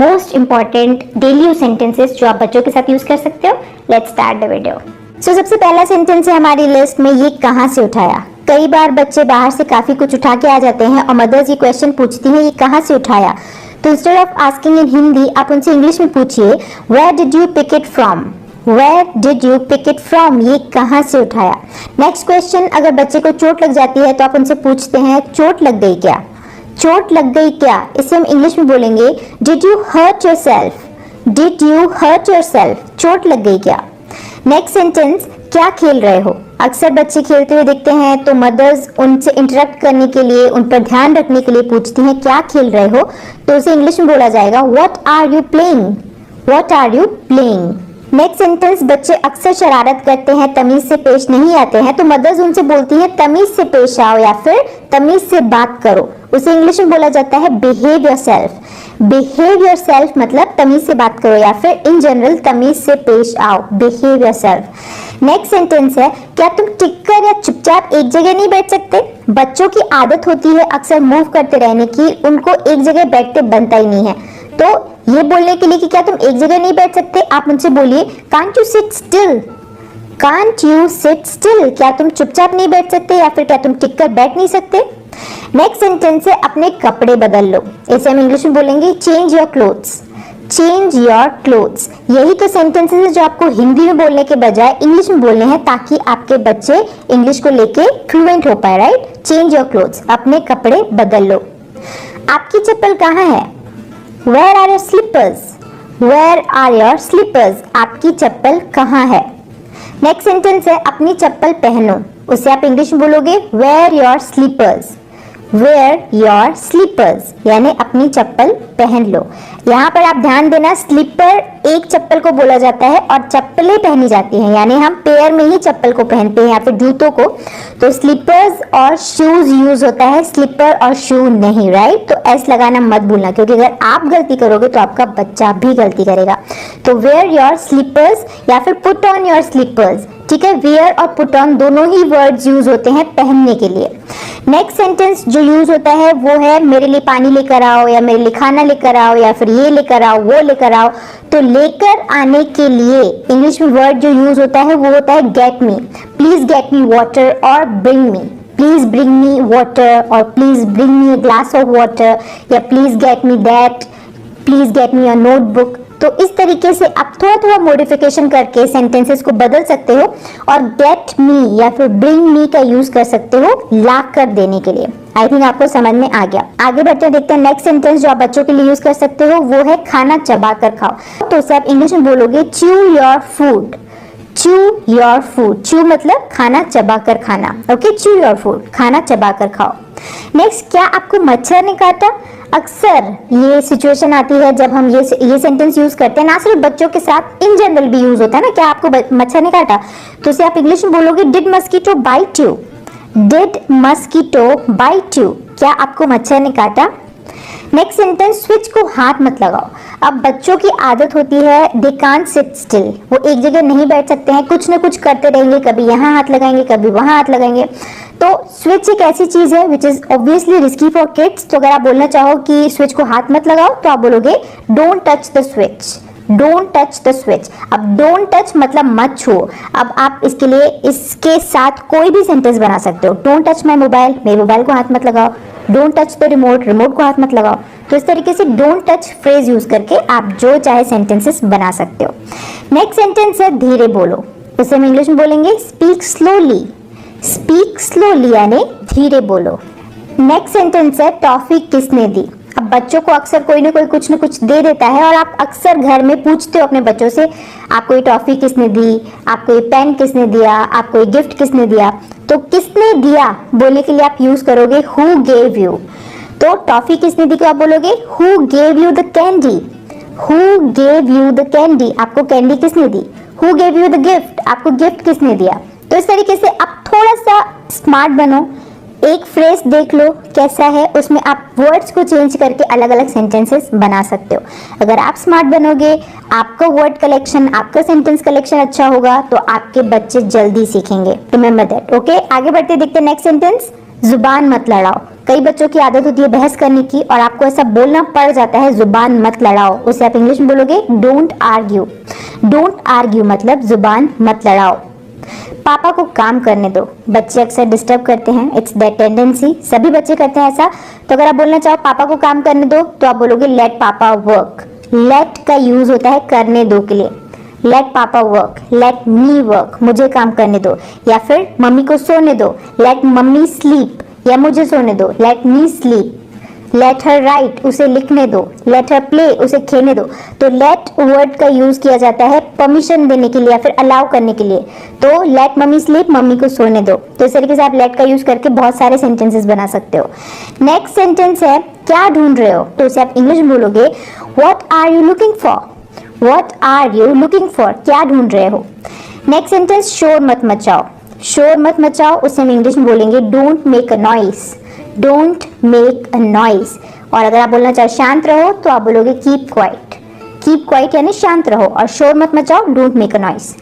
Most important daily use sentences जो आप बच्चों के साथ यूज कर सकते हो। Let's start the video. So सबसे पहला सेंटेंस है हमारी लिस्ट में, ये कहाँ से उठाया। कई बार बच्चे बाहर से काफी कुछ उठा के आ जाते हैं और मदर्स ये क्वेश्चन पूछती हैं, ये कहाँ से उठाया। तो instead of asking in Hindi आप उनसे इंग्लिश में पूछिए, where did you pick it from, where did you pick it from, ये कहाँ से उठाया। नेक्स्ट क्वेश्चन, अगर बच्चे को चोट लग जाती है तो आप उनसे पूछते हैं, चोट लग गई क्या, चोट लग गई क्या। इसे हम इंग्लिश में बोलेंगे, did you hurt yourself, did you hurt yourself, चोट लग गई क्या। नेक्स्ट सेंटेंस, क्या खेल रहे हो। अक्सर बच्चे खेलते हुए दिखते हैं तो मदर्स उनसे इंटरेक्ट करने के लिए, उन पर ध्यान रखने के लिए पूछती हैं, क्या खेल रहे हो। तो उसे इंग्लिश में बोला जाएगा, what are you playing, what are you playing. Next sentence, बच्चे अक्सर शरारत करते हैं, तमीज से पेश नहीं आते हैं, तो मदर्स उनसे बोलती हैं, तमीज से पेश आओ या फिर तमीज से बात करो। उसे इंग्लिश में बोला जाता है, बिहेव योरसेल्फ। बिहेव योरसेल्फ मतलब तमीज से बात करो या फिर इन जनरल तमीज से पेश आओ, बिहेव योरसेल्फ। नेक्स्ट सेंटेंस है, क्या तुम टिककर या चुपचाप एक जगह नहीं बैठ सकते। बच्चों की आदत होती है अक्सर मूव करते रहने की, उनको एक जगह बैठते बनता ही नहीं है। तो ये बोलने के लिए कि क्या तुम एक जगह नहीं बैठ सकते, आप उनसे बोलिए, can't you sit still, can't you sit still, क्या तुम चुपचाप नहीं बैठ सकते या फिर क्या तुम टिककर बैठ नहीं सकते। नेक्स्ट सेंटेंस है, अपने कपड़े बदल लो। इसे हम इंग्लिश में बोलेंगे, change your clothes, change your clothes. यही तो सेंटेंसेस है जो आपको हिंदी में बोलने के बजाय इंग्लिश में बोलने हैं, ताकि आपके बच्चे इंग्लिश को लेके फ्लुएंट हो पाए, राइट। चेंज योर क्लोथ्स, अपने कपड़े बदल लो। आपकी चप्पल कहाँ है, where are your slippers, where are your slippers, आपकी चप्पल कहाँ है। नेक्स्ट सेंटेंस है, अपनी चप्पल पहनो। उसे आप इंग्लिश में बोलोगे, where your slippers, where your slippers, यानी अपनी चप्पल पहन लो। यहाँ पर आप ध्यान देना, स्लीपर एक चप्पल को बोला जाता है और चप्पलें पहनी जाती हैं, यानी हम पेयर में ही चप्पल को पहनते हैं या फिर जूतों को। तो स्लीपर्स और शूज यूज होता है, स्लीपर और शू नहीं, राइट। तो एस लगाना मत भूलना, क्योंकि अगर आप गलती करोगे तो आपका बच्चा भी गलती करेगा। तो वेयर योर स्लीपर्स या फिर पुट ऑन योर स्लीपर्स, ठीक है। वेयर और पुट ऑन दोनों ही वर्ड्स यूज होते हैं पहनने के लिए। नेक्स्ट सेंटेंस जो यूज होता है वो है, मेरे लिए पानी लेकर आओ या मेरे लिए खाना लेकर आओ या फिर ये लेकर आओ वो लेकर आओ। तो लेकर आने के लिए इंग्लिश में वर्ड जो यूज होता है वो होता है get me, please get me water और bring me, please bring me water और please bring me a glass of water या please get me that, please get me a notebook. तो इस तरीके से आप थोड़ा थोड़ा मॉडिफिकेशन करके सेंटेंसेस को बदल सकते हो और गेट मी या फिर ब्रिंग मी का यूज कर सकते हो ला कर देने के लिए। आई थिंक आपको समझ में आ गया। आगे बढ़ते देखते हैं नेक्स्ट सेंटेंस जो आप बच्चों के लिए यूज कर सकते हो, वो है खाना चबा कर खाओ। तो उसे आप इंग्लिश में बोलोगे, chew your food, chew your food. Chew मतलब खाना चबा कर खाना, ओके। च्यू योर फूड, खाना चबा कर खाओ। नेक्स्ट, क्या आपको मच्छर ने काटा। अक्सर ये सिचुएशन आती है जब हम ये सेंटेंस यूज करते हैं, ना सिर्फ बच्चों के साथ, इन जनरल भी यूज होता है ना, क्या आपको मच्छर ने काटा। तो उसे आप इंग्लिश में बोलोगे, did mosquito bite you, did mosquito bite you, क्या आपको मच्छर ने काटा। नेक्स्ट सेंटेंस, स्विच को हाथ मत लगाओ। अब बच्चों की आदत होती है, दे कांट सिट स्टिल, वो एक जगह नहीं बैठ सकते हैं, कुछ ना कुछ करते रहेंगे, कभी यहाँ हाथ लगाएंगे कभी वहाँ हाथ लगाएंगे। तो स्विच एक ऐसी चीज है which is obviously risky for kids. तो अगर आप बोलना चाहो कि स्विच को हाथ मत लगाओ तो आप बोलोगे, don't touch the switch, don't touch the switch. अब डोंट टच मतलब मत छुओ। अब आप इसके लिए इसके साथ कोई भी सेंटेंस बना सकते हो, डोंट टच माई मोबाइल, मेरे मोबाइल को हाथ मत लगाओ, don't touch the remote, remote को हाथ मत लगाओ। तो इस तरीके से डोंट टच फ्रेज यूज करके आप जो चाहे सेंटेंसेस बना सकते हो। नेक्स्ट सेंटेंस है, धीरे बोलो। उसे हम इंग्लिश में बोलेंगे, स्पीक स्लोली, स्पीक स्लोली यानी धीरे बोलो। नेक्स्ट सेंटेंस है, टॉफी किसने दी। अब बच्चों को अक्सर कोई ना कोई कुछ ना कुछ दे देता है और आप अक्सर घर में पूछते हो अपने बच्चों से, आपको ये टॉफी किसने दी, आपको ये पेन किसने दिया, आपको ये गिफ्ट किसने दिया। तो किसने दिया बोलने के लिए आप यूज करोगे, हु गेव यू। तो टॉफी किसने दी को आप बोलोगे, who gave you the candy, who gave you the candy, आपको कैंडी किसने दी। Who gave you the gift, आपको गिफ्ट किसने दिया। तो इस तरीके से आप थोड़ा सा स्मार्ट बनो, एक फ्रेज देख लो कैसा है, उसमें आप वर्ड्स को चेंज करके अलग अलग सेंटेंसेस बना सकते हो। अगर आप स्मार्ट बनोगे, आपका वर्ड कलेक्शन, आपका सेंटेंस कलेक्शन अच्छा होगा, तो आपके बच्चे जल्दी सीखेंगे। Remember that, okay. आगे बढ़ते देखते हैं नेक्स्ट सेंटेंस, जुबान मत लड़ाओ। कई बच्चों की आदत होती है बहस करने की और आपको ऐसा बोलना पड़ जाता है जुबान मत लड़ाओ, उसे आप इंग्लिश में बोलोगे डोंट आर्ग्यू। डोंट आर्ग्यू मतलब जुबान मत लड़ाओ। पापा को काम करने दो, बच्चे अक्सर डिस्टर्ब करते हैं, इट्स दैट टेंडेंसी, सभी बच्चे करते हैं ऐसा। तो अगर आप बोलना चाहो पापा को काम करने दो तो आप बोलोगे लेट पापा वर्क। लेट का यूज होता है करने दो के लिए, लेट पापा वर्क, लेट मी वर्क, मुझे काम करने दो। या फिर मम्मी को सोने दो, लेट मम्मी स्लीप, या मुझे सोने दो, let me sleep. Let her right, उसे लिखने दो, लेट हर प्ले, उसे खेलने दो। तो लेट वर्ड का यूज किया जाता है परमिशन देने के लिए या फिर अलाउ करने के लिए। तो लेट मम्मी स्लीप, मम्मी को सोने दो। तो इस तरीके से आप लेट का यूज करके बहुत सारे सेंटेंसेस बना सकते हो। नेक्स्ट सेंटेंस है क्या ढूंढ रहे हो, तो उसे आप इंग्लिश में बोलोगे what are you looking for. What are you looking for, क्या ढूंढ रहे हो। नेक्स्ट सेंटेंस शोर मत मचाओ। शोर मत मचाओ उसे हम इंग्लिश में बोलेंगे don't make a noise. Don't make a noise. और अगर आप बोलना चाहो शांत रहो तो आप बोलोगे कीप क्वाइट। कीप क्वाइट यानी शांत रहो, और शोर मत मचाओ डोंट मेक अ नॉइस।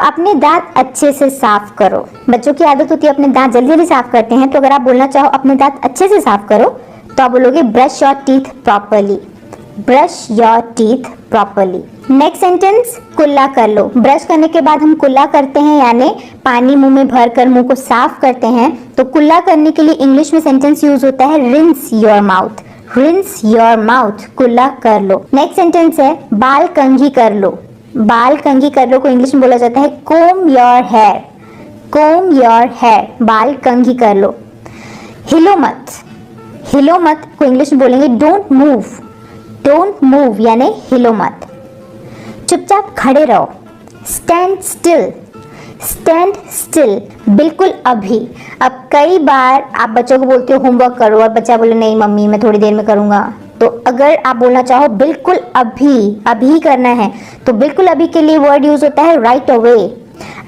अपने दांत अच्छे से साफ करो। बच्चों की आदत होती है अपने दांत जल्दी जल्दी साफ करते हैं, तो अगर आप बोलना चाहो अपने दांत अच्छे से साफ करो तो आप बोलोगे brush your teeth properly. Brush your teeth properly. Next sentence कुल्ला कर लो। ब्रश करने के बाद हम कुल्ला करते हैं यानी पानी मुंह में भरकर मुंह को साफ करते हैं। तो कुल्ला करने के लिए इंग्लिश में सेंटेंस यूज होता है rinse your mouth. Rinse your mouth, कुल्ला कर लो। नेक्स्ट सेंटेंस है बाल कंघी कर लो। बाल कंघी कर लो को इंग्लिश में बोला जाता है comb your hair. Comb your hair, बाल कंघी कर लो। हिलो मत। हिलो मत को इंग्लिश में बोलेंगे डोंट मूव। डोंट मूव यानी हिलो मत। चुपचाप खड़े रहो, स्टैंड स्टिल। स्टैंड स्टिल, बिल्कुल अभी। अब कई बार आप बच्चों को बोलते हो होमवर्क करो और बच्चा बोले नहीं मम्मी मैं थोड़ी देर में करूंगा। तो अगर आप बोलना चाहो बिल्कुल अभी, अभी करना है, तो बिल्कुल अभी के लिए वर्ड यूज होता है right away.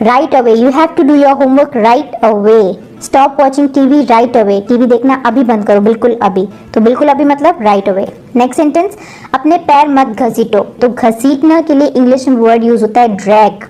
Right away, you have to do your homework right away. Stop watching TV right away, TV देखना अभी बंद करो, बिल्कुल अभी। तो बिल्कुल अभी मतलब राइट अवे। नेक्स्ट सेंटेंस अपने पैर मत घसीटो। तो घसीटना के लिए इंग्लिश में वर्ड यूज होता है ड्रैग।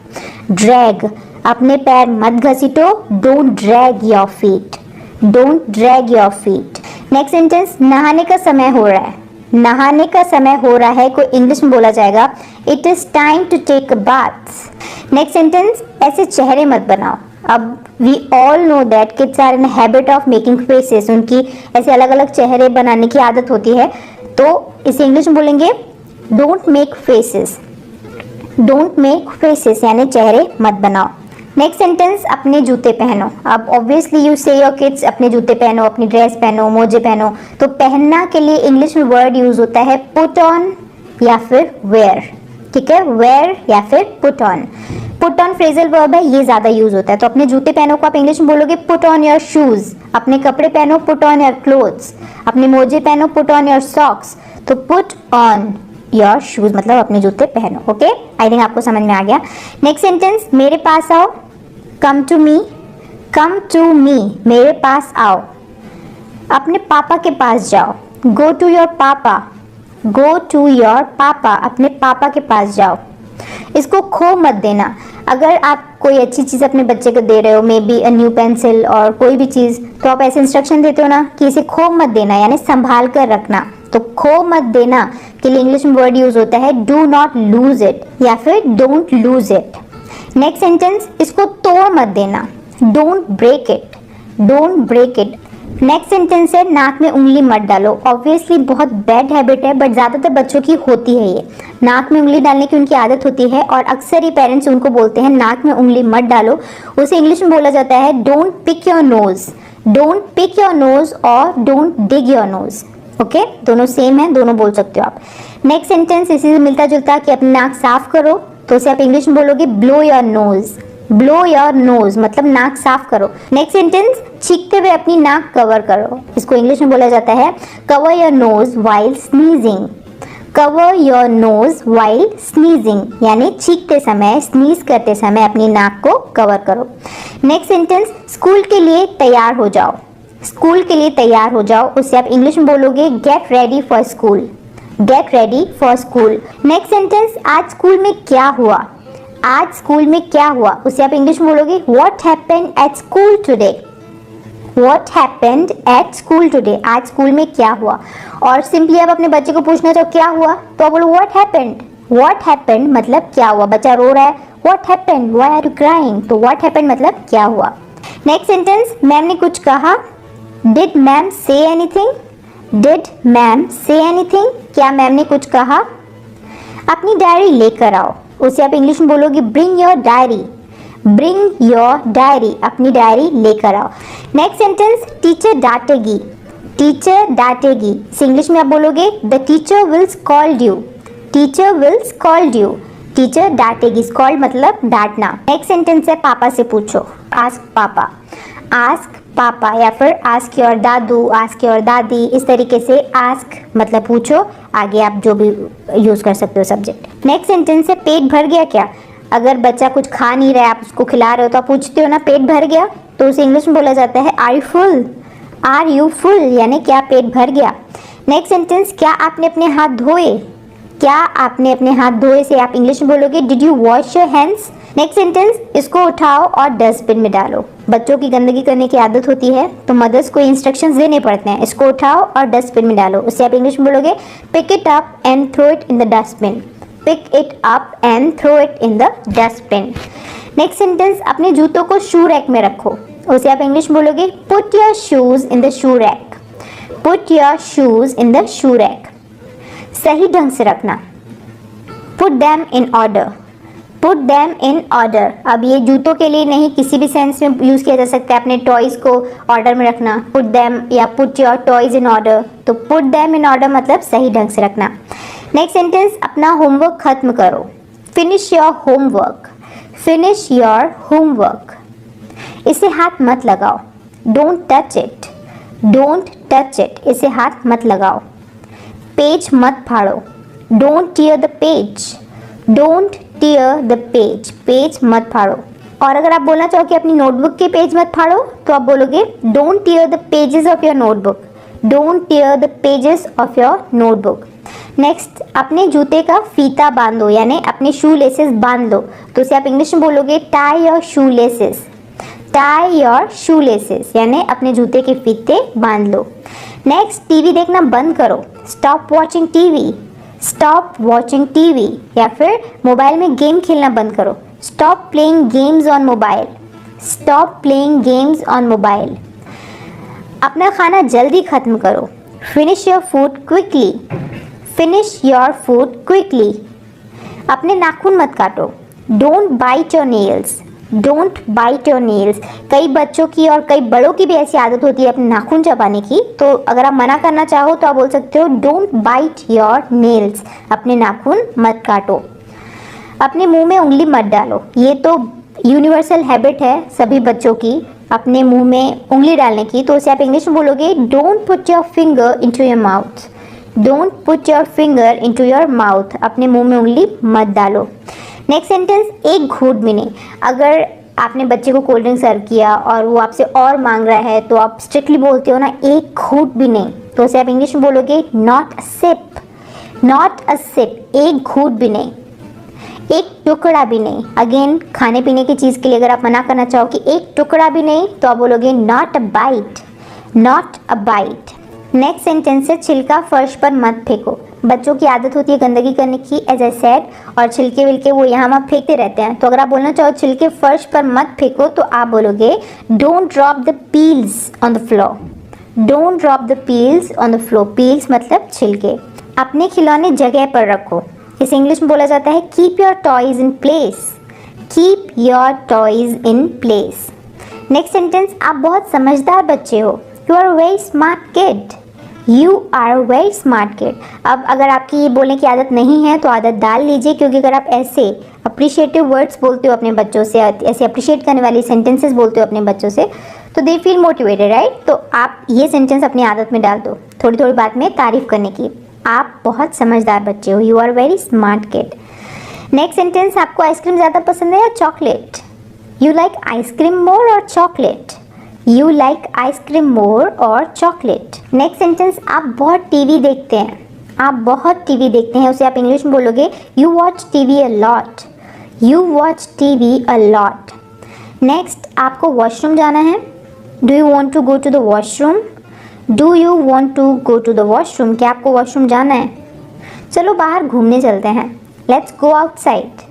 ड्रैग, अपने पैर मत घसीटो, don't drag your feet. Don't drag your feet. Next sentence नहाने का समय हो रहा है। नहाने का समय हो रहा है को इंग्लिश में बोला जाएगा it is time to take a bath. Next sentence ऐसे चेहरे मत बनाओ। अब we all know that kids are in habit of making faces. उनकी ऐसे अलग अलग चेहरे बनाने की आदत होती है, तो इसे इंग्लिश में बोलेंगे don't make faces. Don't make faces यानी चेहरे मत बनाओ। नेक्स्ट सेंटेंस अपने जूते पहनो। अब ऑब्वियसली यू से योर किड्स अपने जूते पहनो, अपनी ड्रेस पहनो, मोजे पहनो। तो पहनना के लिए इंग्लिश में वर्ड यूज होता है पुट ऑन या फिर वेयर। ठीक है, वेयर या फिर put on. Put on phrasal verb है, ये ज्यादा यूज होता है। तो अपने जूते पहनो को आप इंग्लिश में बोलोगे पुट ऑन योर शूज। अपने कपड़े पहनो पुट ऑन योर क्लोथ्स। अपने मोजे पहनो पुट ऑन योर सॉक्स। तो पुट ऑन योर शूज मतलब अपने जूते पहनो। ओके, आई थिंक आपको समझ में आ गया। नेक्स्ट सेंटेंस मेरे पास आओ, come to me. Come to me, मेरे पास आओ। अपने पापा के पास जाओ, गो टू योर पापा। गो टू योर पापा, अपने पापा के पास जाओ। इसको खो मत देना। अगर आप कोई अच्छी चीज़ अपने बच्चे को दे रहे हो, may be a new pencil और कोई भी चीज़, तो आप ऐसे इंस्ट्रक्शन देते हो ना कि इसे खो मत देना यानी संभाल कर रखना। तो खो मत देना के लिए इंग्लिश में वर्ड यूज होता है डू नॉट लूज इट या फिर don't lose it. Next sentence इसको तोड़ मत देना, don't break it. Don't break it. Next sentence है नाक में उंगली मत डालो। ऑब्वियसली बहुत बैड हैबिट है, बट ज़्यादातर बच्चों की होती है ये। नाक में उंगली डालने की उनकी आदत होती है और अक्सर ही पेरेंट्स उनको बोलते हैं नाक में उंगली मत डालो। उसे इंग्लिश में बोला जाता है don't pick your nose. Don't pick your nose और don't dig your nose. Okay, दोनों सेम है, दोनों बोल सकते हो आप। नेक्स्ट सेंटेंस इसी से मिलता जुलता कि अपनी नाक साफ करो, तो उसे आप इंग्लिश में बोलोगे blow your nose. Blow your nose मतलब नाक साफ करो। नेक्स्ट सेंटेंस छींकते हुए अपनी नाक कवर करो। इसको इंग्लिश में बोला जाता है cover your nose while sneezing. Cover your nose while sneezing यानी छींकते समय, स्नीज करते समय अपनी नाक को कवर करो। नेक्स्ट सेंटेंस स्कूल के लिए तैयार हो जाओ। स्कूल के लिए तैयार हो जाओ, उससे आप इंग्लिश में बोलोगे get ready for school. Get ready for school. Next sentence आज स्कूल में क्या हुआ। आज स्कूल में क्या हुआ, उसे आप इंग्लिश में बोलोगे what happened at school today. What happened at school today? आज स्कूल में क्या हुआ? और सिंपली आप अपने बच्चे को पूछना चाहो क्या हुआ, तो आप बोलो what happened. What happened मतलब क्या हुआ. बच्चा रो रहा है, what happened? Why are you crying? तो what happened मतलब क्या हुआ. नेक्स्ट सेंटेंस, मैम ने कुछ कहा. Did ma'am say anything? Did ma'am say anything? क्या मैम ने कुछ कहा. अपनी डायरी लेकर आओ, उसे आप इंग्लिश में बोलोगे bring your diary. Bring your diary, अपनी डायरी लेकर आओ. नेक्स्ट सेंटेंस, टीचर डांटेगी. टीचर डांटेगी, इंग्लिश में आप बोलोगे the teacher will scold you. Teacher will scold you. Teacher डांटेगी, स्कॉल्ड मतलब डांटना. नेक्स्ट सेंटेंस है पापा से पूछो. आस्क पापा. आस्क पापा या फिर ask your Dadu, ask your दादी. इस तरीके से आस्क मतलब पूछो, आगे आप जो भी यूज कर सकते हो सब्जेक्ट. नेक्स्ट सेंटेंस है पेट भर गया क्या. अगर बच्चा कुछ खा नहीं रहा है, आप उसको खिला रहे हो, तो आप पूछते हो ना पेट भर गया, तो उसे इंग्लिश में बोला जाता है are you full. Are you full यानी क्या पेट भर गया. नेक्स्ट सेंटेंस, क्या आपने अपने हाथ धोए. क्या आपने अपने हाथ धोए से आप इंग्लिश में बोलोगे did you wash your hands. Next sentence, इसको उठाओ और डस्टबिन में डालो. बच्चों की गंदगी करने की आदत होती है, तो मदर्स को इंस्ट्रक्शंस देने पड़ते हैं. इसको उठाओ और डस्टबिन में डालो, उससे आप इंग्लिश में बोलोगे pick it up and throw it in the dustbin. Pick it up and throw it in the dustbin. Next sentence, अपने जूतों को शू रैक में रखो, उसे आप इंग्लिश में बोलोगे put your shoes in the shoe rack. Put your shoes in the shoe rack. सही ढंग से रखना, put them in order. Put them in order. अब ये जूतों के लिए नहीं, किसी भी सेंस में यूज किया जा सकता है. अपने टॉयज को ऑर्डर में रखना, पुट दैम या put your toys in order. तो पुट दैम इन ऑर्डर मतलब सही ढंग से रखना. नेक्स्ट सेंटेंस, अपना होमवर्क खत्म करो. Finish your homework. Finish your homework. इसे हाथ मत लगाओ. Don't touch it. Don't touch it, इसे हाथ मत लगाओ. पेज मत फाड़ो. Don't tear the page. Don't tear the page, page मत फाड़ो. और अगर आप बोलना चाहो कि अपनी नोटबुक के पेज मत फाड़ो, तो आप बोलोगे don't tear the pages of your notebook. Don't tear the pages of your notebook. Next, अपने जूते का फीता बांधो यानी अपने शू लेसेस बांध लो, तो उसे आप इंग्लिश में बोलोगे tie your shoe laces. Tie your shoe laces यानी अपने जूते के फीते बांध लो. नेक्स्ट, टीवी देखना बंद करो. Stop watching TV. Stop watching TV या फिर मोबाइल में गेम खेलना बंद करो. Stop playing games on mobile. Stop playing games on mobile. अपना खाना जल्दी खत्म करो. Finish your food quickly. Finish your food quickly. अपने नाखून मत काटो. Don't bite your nails. Don't bite your nails. कई बच्चों की और कई बड़ों की भी ऐसी आदत होती है अपने नाखून चबाने की, तो अगर आप मना करना चाहो तो आप बोल सकते हो डोंट बाइट योर नेल्स. अपने नाखून मत काटो. अपने मुंह में उंगली मत डालो. ये तो यूनिवर्सल हैबिट है सभी बच्चों की, अपने मुंह में उंगली डालने की, तो उसे आप इंग्लिश में बोलोगे don't put your finger into your mouth. Don't put your finger into your mouth. अपने मुंह में उंगली मत डालो. नेक्स्ट सेंटेंस, एक घूंट भी नहीं. अगर आपने बच्चे को कोल्ड ड्रिंक सर्व किया और वो आपसे और मांग रहा है, तो आप स्ट्रिक्टली बोलते हो ना एक घूंट भी नहीं, तो उसे आप इंग्लिश में बोलोगे not a sip. Not a sip, एक घूंट भी नहीं, एक टुकड़ा भी नहीं. अगेन, खाने पीने की चीज़ के लिए अगर आप मना करना चाहो कि एक टुकड़ा भी नहीं, तो आप बोलोगे not a bite. Not a bite. Next sentence है छिलका फर्श पर मत फेंको. बच्चों की आदत होती है गंदगी करने की, एज आई सेड, और छिलके विलके वो यहाँ वहाँ फेंकते रहते हैं. तो अगर आप बोलना चाहो छिलके फर्श पर मत फेंको, तो आप बोलोगे don't drop the peels on the floor. Don't drop the peels on the floor. Peels मतलब छिलके. अपने खिलौने जगह पर रखो. इसे इंग्लिश में बोला जाता है keep your toys in place. Keep your toys in place. Next sentence, आप बहुत समझदार बच्चे हो. You are very smart kid. You are very smart kid. अब अगर आपकी ये बोलने की आदत नहीं है तो आदत डाल लीजिए, क्योंकि अगर आप ऐसे अप्रिशिएटिव वर्ड्स बोलते हो अपने बच्चों से, ऐसे अप्रिशिएट करने वाली सेंटेंसेस बोलते हो अपने बच्चों से, तो दे फील मोटिवेटेड, राइट. तो आप ये सेंटेंस अपनी आदत में डाल दो थोड़ी थोड़ी बात में तारीफ करने की. आप बहुत समझदार बच्चे हो. You are very smart kid. Next sentence, आपको आइसक्रीम ज़्यादा पसंद है या chocolate. You like ice cream more or chocolate. You like ice cream more or chocolate. Next sentence, आप बहुत टीवी देखते हैं. आप बहुत टीवी देखते हैं, उसे आप इंग्लिश में बोलोगे you watch TV a lot. You watch TV a lot. Next, आपको वॉशरूम जाना है. Do you want to go to the washroom? Do you want to go to the washroom? क्या आपको वॉशरूम जाना है? चलो बाहर घूमने चलते हैं। Let's go outside.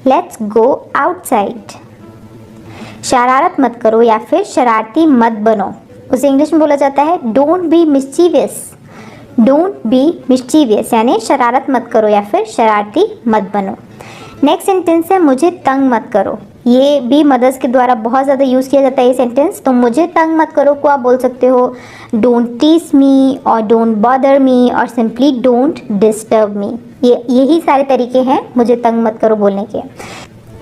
Let's go outside. शरारत मत करो या फिर शरारती मत बनो, उसे इंग्लिश में बोला जाता है don't be mischievous. Don't be mischievous यानी शरारत मत करो या फिर शरारती मत बनो। नेक्स्ट सेंटेंस है मुझे तंग मत करो। ये भी मदर्स के द्वारा बहुत ज़्यादा यूज़ किया जाता है ये सेंटेंस। तो मुझे तंग मत करो को आप बोल सकते हो डोंट टीज मी और डोंट बॉदर मी और सिंपली डोंट डिस्टर्ब मी। यही सारे तरीके हैं मुझे तंग मत करो बोलने के।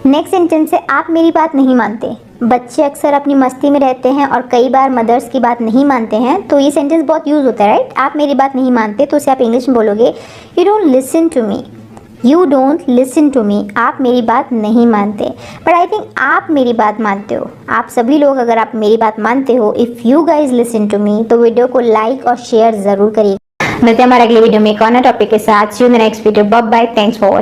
नेक्स्ट सेंटेंस है आप मेरी बात नहीं मानते। बच्चे अक्सर अपनी मस्ती में रहते हैं और कई बार मदर्स की बात नहीं मानते हैं, तो ये सेंटेंस बहुत यूज़ होता है, राइट। आप मेरी बात नहीं मानते तो उसे आप इंग्लिश में बोलोगे you don't listen to me. You don't listen to me, आप मेरी बात नहीं मानते। बट आई थिंक आप मेरी बात मानते हो। आप सभी लोग अगर आप मेरी बात मानते हो, if you guys listen to me, तो वीडियो को लाइक और शेयर ज़रूर करिए। मिलते हैं हमारे अगले वीडियो में एक और नए टॉपिक के साथ। See you in the next video. Bye bye, thanks for watching.